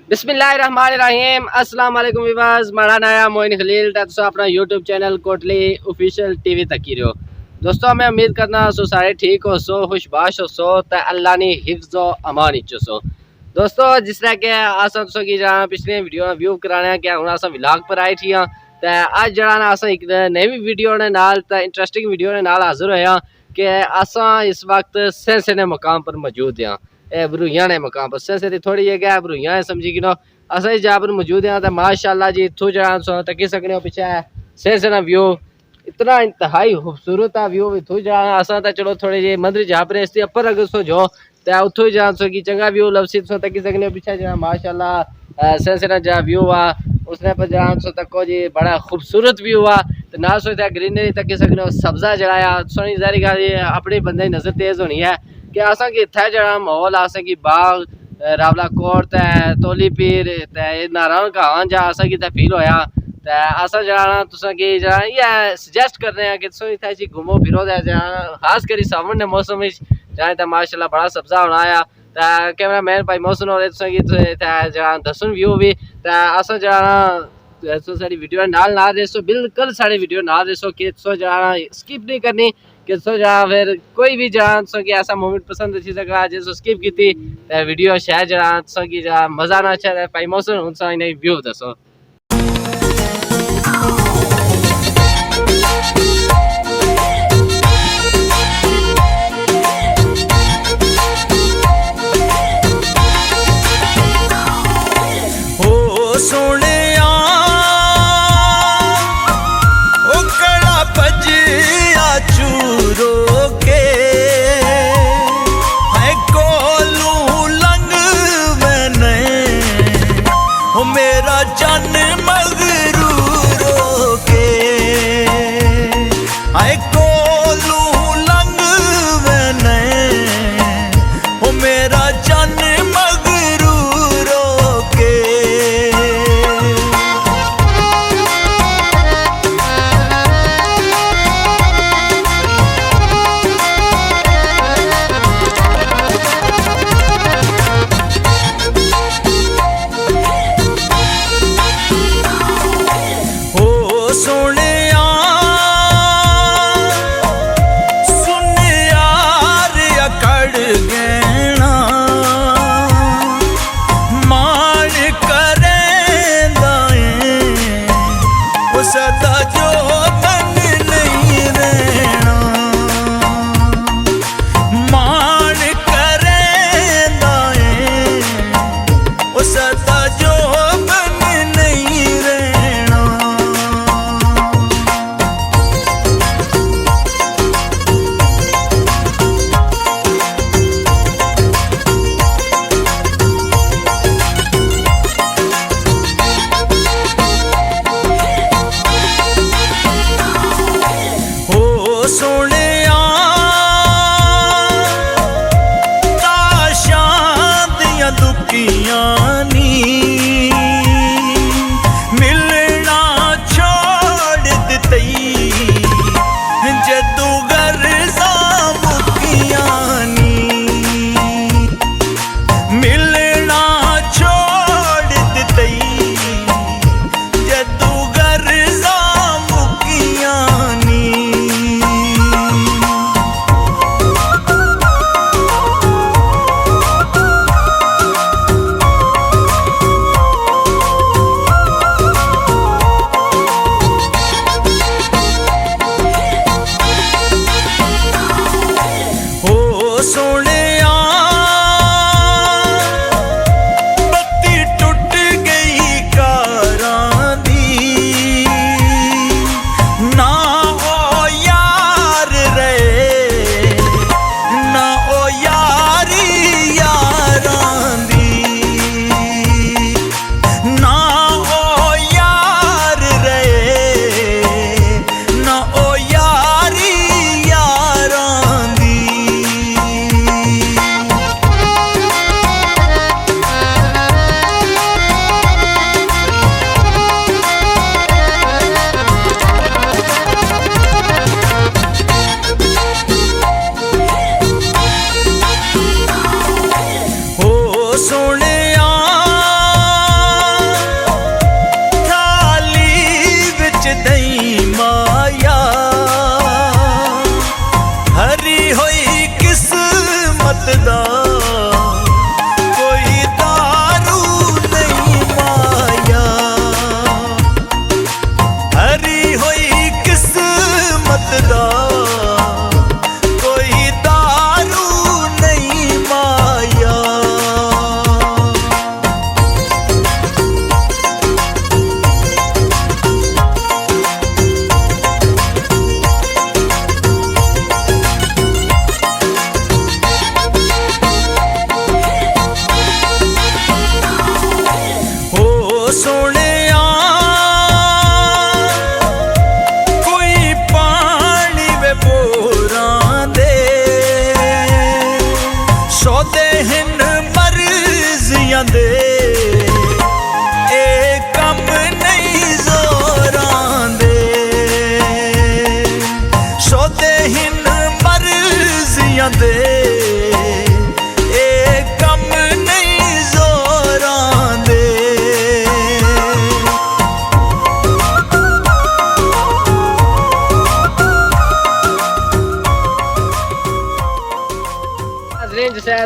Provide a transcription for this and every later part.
बिस्मिल्लाहिर्रहमानिर्रहीम अस्सलाम वालेकुम विवास माड़ा नाया मोइन खलील तुम अपना YouTube channel Kotli official TV तक रहो। दोस्तों मैं उम्मीद करना सो सारे ठीक हो सो खुशबाश हो सो तो अल्लाह ने हिफ्ज़ व अमान इचो सो। दोस्तों जिस तरह के अस की जहाँ पिछले वीडियो व्यू कराने कि हूँ अस विलाग पर आए थी तो अज जरा अस एक नवी वीडियो ने नाल इंटरेस्टिंग वीडियो ने नाल हाजिर होया कि अस इस वक्त सेंसने मकाम पर मौजूद हाँ। बरूइया ने मकाम पर सेंसरी थोड़ी जगह बरूइया है समझी गिनो अस जहाँ पर मौजूद हैं तो माशाल्लाह जी इतों जरा तकी सकने हो पिछे सेंसना व्यू इतना इंतहाई खूबसूरत है व्यू इतों जहाँ अस तो चलो थोड़ी जी मंदिर जहाँ पर इसके अपर अगर सो जो तो उतो जहाँ सो की चंगा व्यू लवसी सो तकी सकने हो पिछे जहाँ माशाल्लाह सेंसना जहाँ व्यू आ उसने पर जहाँ सो तको जी बड़ा खूबसूरत व्यू आ तो ना सो ग्रीनरी तकी सकने हो सब्जा जड़ाया सोनी जारी गल अपनी बंदे नजर तेज होनी है कि असा की इतना जरा माहौल असा की बाग रावला कोट तोली पीर नारायण कहां जा असा की फील होया असा जरा तुसा की जरा ये सजेस्ट कर रहे हैं कि तुम इतना घूमो फिरो खास करी सावन ने मौसम जहाँ तो माशाल्लाह बड़ा सब्जा होना आया कैमरा मैन भाई मौसम हो रहे जरा दसन व्यू भी असा जरा सारी वीडियो नाल ना रेसो बिल्कुल सारी वीडियो ना रेसो कि जरा स्किप नहीं करनी कि सो जा फिर कोई भी जहाँ सो कि ऐसा मोमेंट पसंद थी सका जैसे स्किप की थी वीडियो शायद जहाँ सो कि जहाँ मजा ना अच्छा भाई मौसम उनसा इन्हें व्यू दसो।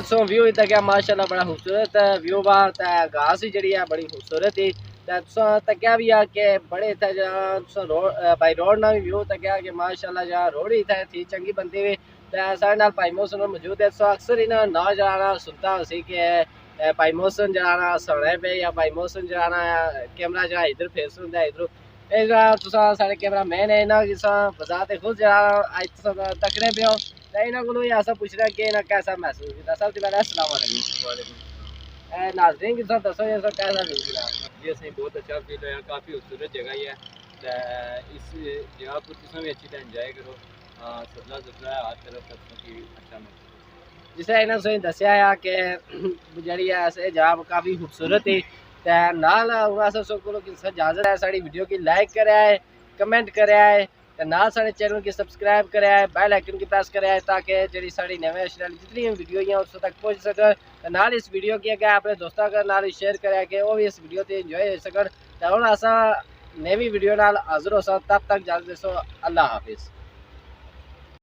दोस्तों व्यू इतना क्या माशाल्लाह बड़ा खूबसूरत व्यू बार घास ही जड़ी है बड़ी खूबसूरत ही तकिया भी आ के बड़े थे रोड बाई रोड ना भी व्यू तकिया कि माशाल्लाह जहाँ रोड ही थी चंगी बनती हुई साढ़े नाल भाई मोहसन मौजूद है। अक्सर इन्हें ना जराना सुनता उसी के भाई मोहसन जराना सोने पे या भाई मोहसन जराना कैमरा जरा इधर फेस होंगे इधर तुसा साढ़े कैमरा मैन है ना बजाते खुद जरा तकड़े पे हो इन्हों को ऐसा पूछ रहा कि इन्हें कैसा महसूस किया। सबसे पहले अस्सलाम वालेकुम नाज़रीन की सब दसो ये सब कैसा फील किया? जी असं बहुत अच्छा फील होया, काफ़ी खूबसूरत जगह ही है। इस जगह को तुम भी अच्छी तरह इंजॉय करो। सदला सदला है हर तरफ की अच्छा महसूस जिसे इन्होंने सही दसिया है कि जड़ी है जगह काफ़ी खूबसूरत है नाल इजाजत है साड़ी वीडियो की लाइक कराए कमेंट कराए नाल साढ़े चैनल की सब्सक्राइब कराए बेल आइकन की प्रेस कराए ताकि जी साड़ी नवे जितनी वीडियो हैं उस तक पहुँच सकन नाल इस वीडियो की अगर अपने दोस्तों का नाल शेयर कराया कि वो भी इस वीडियो से इंजॉय हो सकन। तो हम असा नवी वीडियो नाल हाजिर हो तब तक इजाजत दो। अल्लाह हाफिज़।